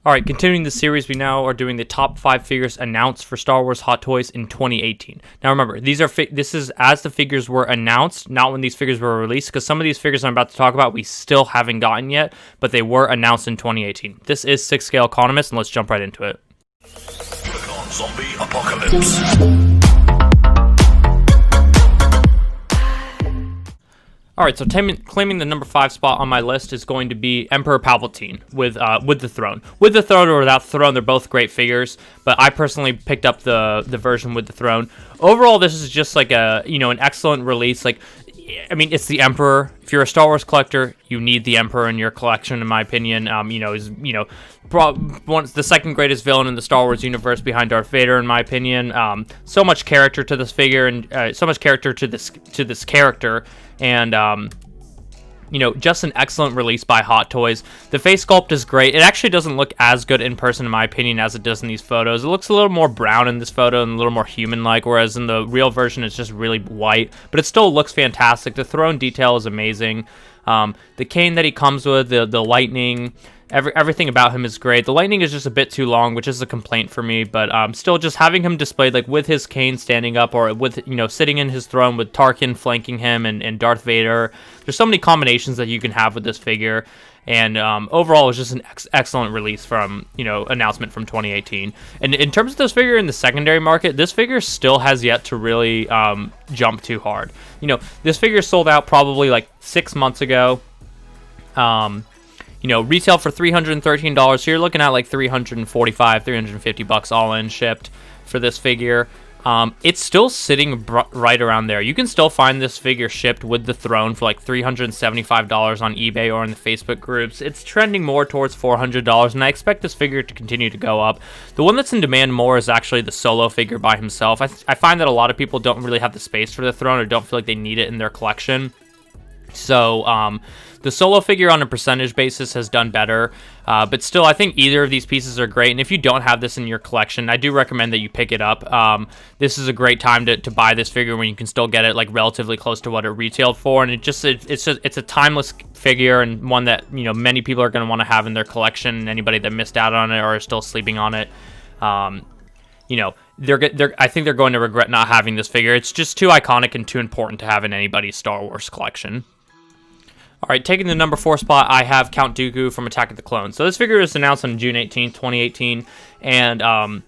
Alright, continuing the series, we now are doing the top 5 figures announced for Star Wars Hot Toys in 2018. Now remember, this is as the figures were announced, not when these figures were released, because some of these figures I'm about to talk about we still haven't gotten yet, but they were announced in 2018. This is 6 scale Economist, and let's jump right into it. Click on Zombie Apocalypse. Alright, so claiming the number 5 spot on my list is going to be Emperor Palpatine with the throne. With the throne or without the throne, they're both great figures, but I personally picked up the version with the throne. Overall, this is just like an excellent release. Like, I mean, it's the Emperor. If you're a Star Wars collector, you need the Emperor in your collection, in my opinion. The second greatest villain in the Star Wars universe behind Darth Vader, in my opinion. So much character to this figure, and so much character to this character, and just an excellent release by Hot Toys. The face sculpt is great. It actually doesn't look as good in person, in my opinion, as it does in these photos. It looks a little more brown in this photo and a little more human-like, whereas in the real version, it's just really white. But it still looks fantastic. The throne detail is amazing. The cane that he comes with, the lightning, everything about him is great. The lightning is just a bit too long, which is a complaint for me, but still just having him displayed like with his cane standing up, or with sitting in his throne with Tarkin flanking him and Darth Vader. There's so many combinations that you can have with this figure, and overall it's just an excellent release from announcement from 2018. And in terms of this figure in the secondary market, this figure still has yet to really jump too hard. This figure sold out probably like 6 months ago. Retail for $313, so you're looking at like $345, $350 all in shipped for this figure. It's still sitting right around there. You can still find this figure shipped with the throne for like $375 on eBay or in the Facebook groups. It's trending more towards $400, and I expect this figure to continue to go up. The one that's in demand more is actually the solo figure by himself. I find that a lot of people don't really have the space for the throne, or don't feel like they need it in their collection. So, the solo figure on a percentage basis has done better, but still, I think either of these pieces are great, and if you don't have this in your collection, I do recommend that you pick it up. This is a great time to buy this figure when you can still get it like relatively close to what it retailed for, and it's a timeless figure, and one that many people are going to want to have in their collection, and anybody that missed out on it or is still sleeping on it, I think they're going to regret not having this figure. It's just too iconic and too important to have in anybody's Star Wars collection. Alright, taking the number 4 spot, I have Count Dooku from Attack of the Clones. So this figure was announced on June 18th, 2018, and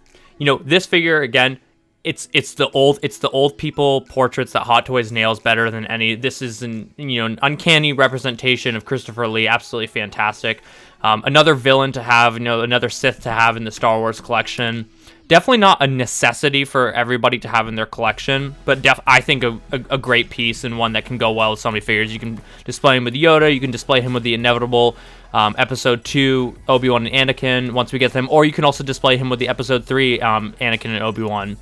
this figure, again, it's the old people portraits that Hot Toys nails better than any. This is an uncanny representation of Christopher Lee, absolutely fantastic. Another villain to have, another Sith to have in the Star Wars collection. Definitely not a necessity for everybody to have in their collection, but I think a great piece, and one that can go well with so many figures. You can display him with Yoda, you can display him with the inevitable Episode 2 Obi-Wan and Anakin once we get them, or you can also display him with the Episode 3 Anakin and Obi-Wan,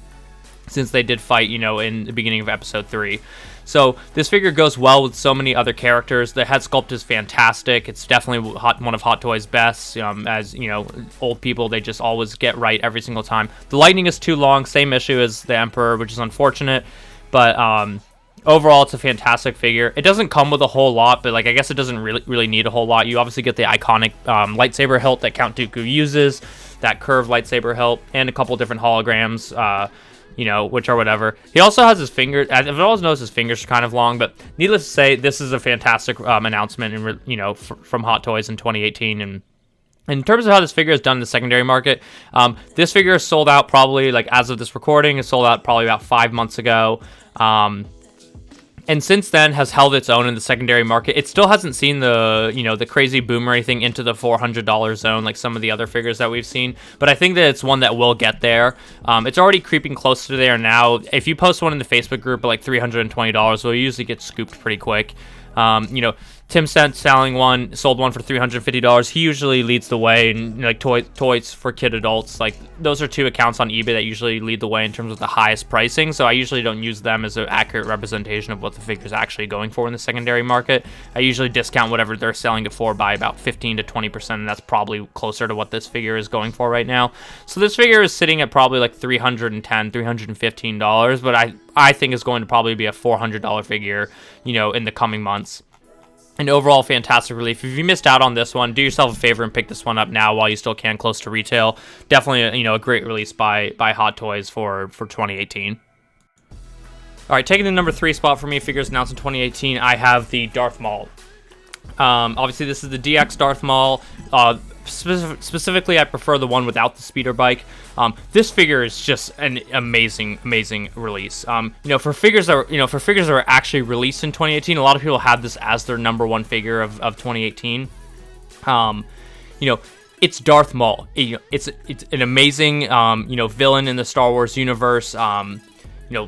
since they did fight, in the beginning of Episode 3. So this figure goes well with so many other characters. The head sculpt is fantastic. It's definitely one of Hot Toys' best. As old people, they just always get right every single time. The lightning is too long, same issue as the Emperor, which is unfortunate. But overall, it's a fantastic figure. It doesn't come with a whole lot, but I guess it doesn't really need a whole lot. You obviously get the iconic lightsaber hilt that Count Dooku uses, that curved lightsaber hilt, and a couple different holograms. Which are whatever. He also has his fingers. I've always noticed his fingers are kind of long, but needless to say, this is a fantastic announcement, from Hot Toys in 2018. And in terms of how this figure is done in the secondary market, this figure is sold out probably, as of this recording, is sold out probably about 5 months ago. And since then has held its own in the secondary market. It still hasn't seen the crazy boom or anything into the $400 zone like some of the other figures that we've seen, but I think that it's one that will get there. It's already creeping close to there now. If you post one in the Facebook group at like $320, we'll usually get scooped pretty quick. Tim Sent sold one for $350. He usually leads the way, and toys for kid adults, those are 2 accounts on eBay that usually lead the way in terms of the highest pricing. So I usually don't use them as an accurate representation of what the figure is actually going for in the secondary market. I usually discount whatever they're selling it for by about 15 to 20%, and that's probably closer to what this figure is going for right now. So this figure is sitting at probably like $310, $315, but I think is going to probably be a $400 figure, in the coming months. An overall fantastic relief. If you missed out on this one, do yourself a favor and pick this one up now while you still can, close to retail. Definitely, a great release by Hot Toys for 2018. All right, taking the number 3 spot for me, figures announced in 2018, I have the Darth Maul. Obviously, this is the DX Darth Maul. Specifically, I prefer the one without the speeder bike. This figure is just an amazing release. For figures that were actually released in 2018, a lot of people have this as their number 1 figure of 2018. It's Darth Maul. It's an amazing villain in the Star Wars universe. A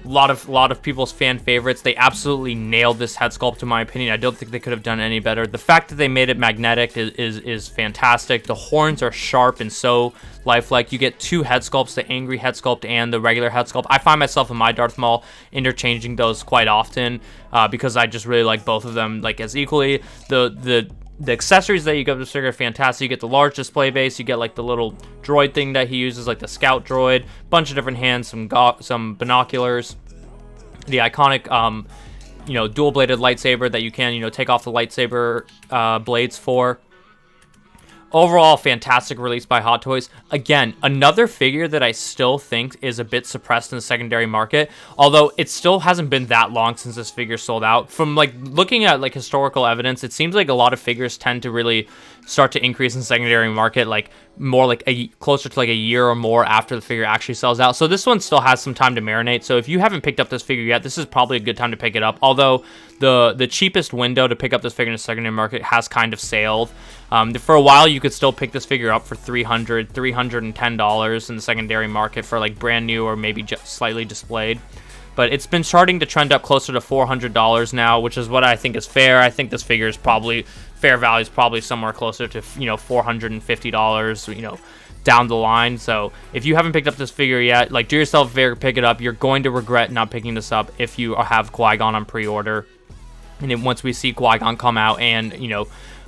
lot of people's fan favorites. They absolutely nailed this head sculpt, in my opinion. I don't think they could have done any better. The fact that they made it magnetic is fantastic. The horns are sharp and so lifelike. You get 2 head sculpts, the angry head sculpt and the regular head sculpt. I find myself in my Darth Maul interchanging those quite often because I just really like both of them as equally. The accessories that you get with this figure are fantastic. You get the large display base. You get the little droid thing that he uses, the scout droid. Bunch of different hands, some binoculars. The iconic, dual-bladed lightsaber that you can, take off the lightsaber blades for. Overall, fantastic release by Hot Toys. Again, another figure that I still think is a bit suppressed in the secondary market, although it still hasn't been that long since this figure sold out. From looking at historical evidence, it seems like a lot of figures tend to really start to increase in the secondary market more closer to a year or more after the figure actually sells out. So this one still has some time to marinate. So if you haven't picked up this figure yet, this is probably a good time to pick it up. Although the cheapest window to pick up this figure in the secondary market has kind of sailed. For a while, you could still pick this figure up for $310 in the secondary market for brand new or maybe just slightly displayed. But it's been starting to trend up closer to $400 now, which is what I think is fair. I think this figure is fair value is probably somewhere closer to $450, down the line. So if you haven't picked up this figure yet, do yourself a favor, pick it up. You're going to regret not picking this up if you have Qui-Gon on pre-order. And then once we see Qui-Gon come out and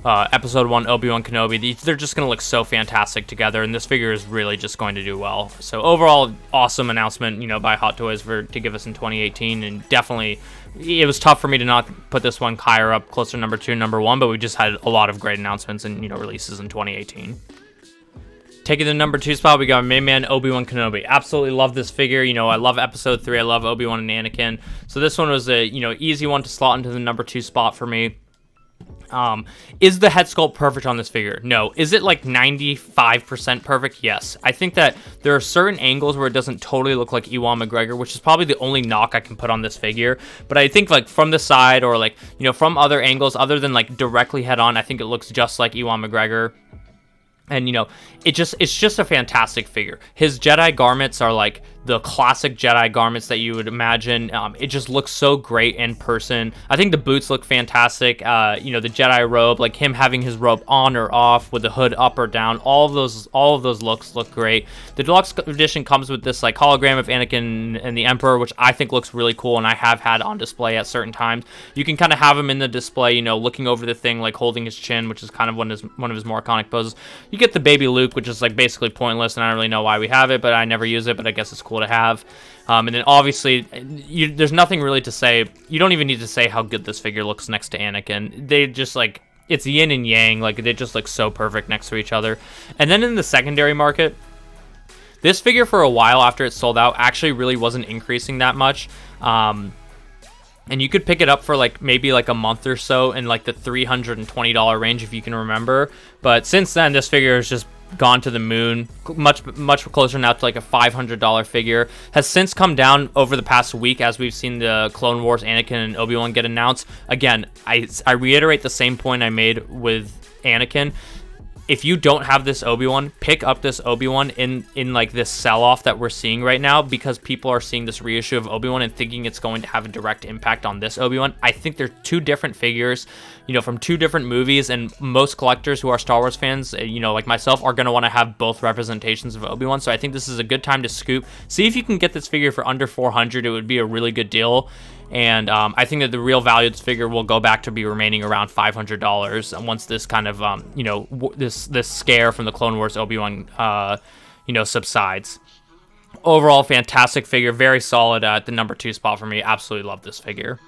Episode 1 ObiWan Kenobi, they're just going to look so fantastic together, and this figure is really just going to do well. So overall, awesome announcement, by Hot Toys to give us in 2018, and definitely, it was tough for me to not put this one higher up, closer to number 2, number 1, but we just had a lot of great announcements and, releases in 2018. Taking the number 2 spot, we got main man ObiWan Kenobi. Absolutely love this figure. I love Episode 3. I love Obi-Wan and Anakin. So this one was a easy one to slot into the number 2 spot for me. Is the head sculpt perfect on this figure? No. Is it 95% perfect? Yes. I think that there are certain angles where it doesn't totally look like Ewan McGregor, which is probably the only knock I can put on this figure. But I think from the side or from other angles other than directly head on, I think it looks just like Ewan McGregor. And it's just a fantastic figure. His Jedi garments are the classic Jedi garments that you would imagine. It just looks so great in person. I think the boots look fantastic. The Jedi robe, him having his robe on or off with the hood up or down, all of those looks look great. The deluxe edition comes with this hologram of Anakin and the Emperor, which I think looks really cool, and I have had on display at certain times. You can kind of have him in the display, looking over the thing, holding his chin, which is kind of one of his more iconic poses. You get the baby Luke, which is basically pointless, and I don't really know why we have it, but I never use it, but I guess it's cool to have. And then obviously, there's nothing really to say. You don't even need to say how good this figure looks next to Anakin. They just it's yin and yang. They just look so perfect next to each other. And then in the secondary market, this figure for a while after it sold out actually really wasn't increasing that much. And you could pick it up for maybe a month or so in the $320 range if you can remember. But since then, this figure has just gone to the moon, much closer now to a $500 figure. Has since come down over the past week as we've seen the Clone Wars Anakin and Obi-Wan get announced. Again, I reiterate the same point I made with Anakin. If you don't have this Obi-Wan, pick up this Obi-Wan in this sell-off that we're seeing right now, because people are seeing this reissue of Obi-Wan and thinking it's going to have a direct impact on this Obi-Wan. I think they're 2 different figures, from 2 different movies, and most collectors who are Star Wars fans, like myself, are going to want to have both representations of Obi-Wan. So I think this is a good time to scoop. See if you can get this figure for under $400. It would be a really good deal. And I think that the real value of this figure will go back to be remaining around $500 once this kind of, this scare from the Clone Wars Obi-Wan, subsides. Overall, fantastic figure. Very solid at the number 2 spot for me. Absolutely love this figure.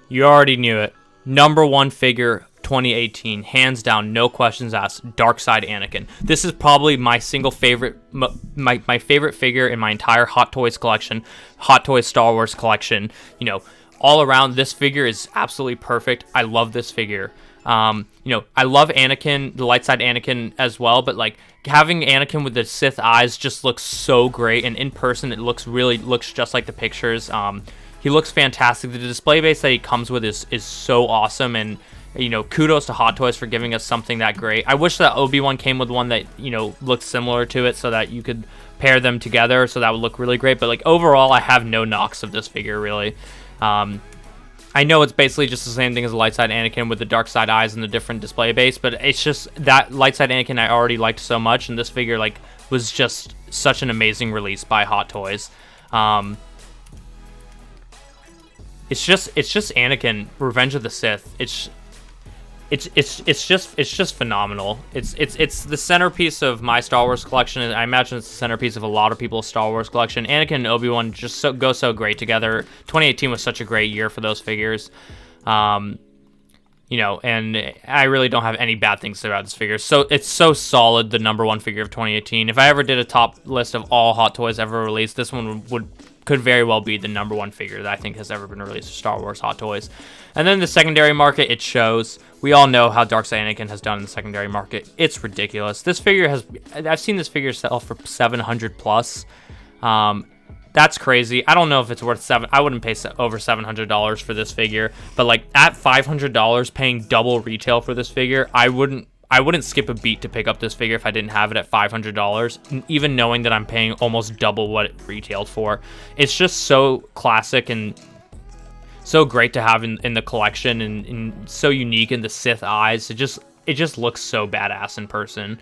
You already knew it. number one figure 2018, hands down, no questions asked, Dark Side Anakin. This is probably my single favorite, my favorite figure in my entire Hot Toys collection, Hot Toys Star Wars collection. You know, all around, this figure is absolutely perfect. I love this figure. You know, I love Anakin, the light side Anakin as well, but like having Anakin with the Sith eyes just looks so great, and in person it looks just like the pictures. He looks fantastic. The display base that he comes with is so awesome, and you know, kudos to Hot Toys for giving us something that great. I wish that Obi-Wan came with one that, you know, looked similar to it so that you could pair them together, so that would look really great. But like overall, I have no knocks of this figure really. I know it's basically just the same thing as the light side Anakin with the dark side eyes and the different display base, but it's just that light side Anakin I already liked so much, and this figure like was just such an amazing release by Hot Toys. It's just Anakin, Revenge of the Sith. It's just phenomenal. It's the centerpiece of my Star Wars collection, and I imagine it's the centerpiece of a lot of people's Star Wars collection. Anakin and Obi-Wan just go so great together. 2018 was such a great year for those figures. You know, and I really don't have any bad things to say about this figure. So it's so solid, the number one figure of 2018. If I ever did a top list of all Hot Toys ever released, this one could very well be the number one figure that I think has ever been released for Star Wars Hot Toys. And then the secondary market, it shows. We all know how Darkside Anakin has done in the secondary market. It's ridiculous. This figure I've seen this figure sell for $700 plus. That's crazy. I don't know if it's worth I wouldn't pay over $700 for this figure, but like at $500, paying double retail for this figure, I wouldn't skip a beat to pick up this figure if I didn't have it at $500, even knowing that I'm paying almost double what it retailed for. It's just so classic and so great to have in the collection, and so unique in the Sith eyes. It just looks so badass in person.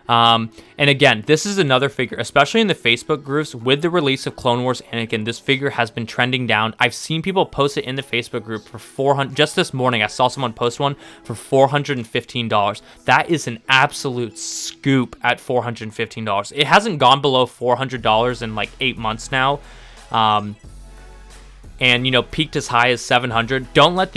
And again, this is another figure, especially in the Facebook groups, with the release of Clone Wars Anakin, this figure has been trending down. I've seen people post it in the Facebook group for $400. Just this morning, I saw someone post one for $415. That is an absolute scoop at $415. It hasn't gone below $400 in like 8 months now. And you know, peaked as high as $700. Don't let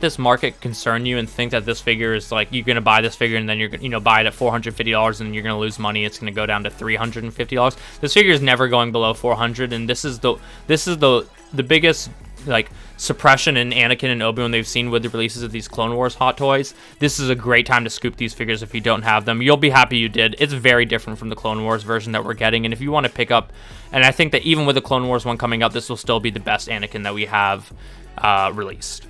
this market concern you and think that this figure is like you're gonna buy this figure and then you're gonna buy it at $450 and you're gonna lose money. It's gonna go down to $350. This figure is never going below $400, and this is the biggest like suppression in Anakin and Obi-Wan they've seen with the releases of these Clone Wars Hot Toys. This is a great time to scoop these figures if you don't have them. You'll be happy you did. It's very different from the Clone Wars version that we're getting, and if you want to pick up, and I think that even with the Clone Wars one coming up, this will still be the best Anakin that we have released.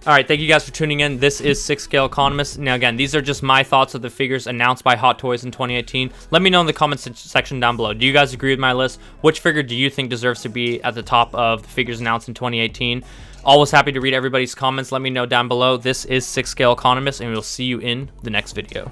Alright, thank you guys for tuning in. This is 6 Scale Economist. Now again, these are just my thoughts of the figures announced by Hot Toys in 2018. Let me know in the comments section down below. Do you guys agree with my list? Which figure do you think deserves to be at the top of the figures announced in 2018? Always happy to read everybody's comments. Let me know down below. This is 6 Scale Economist, and we'll see you in the next video.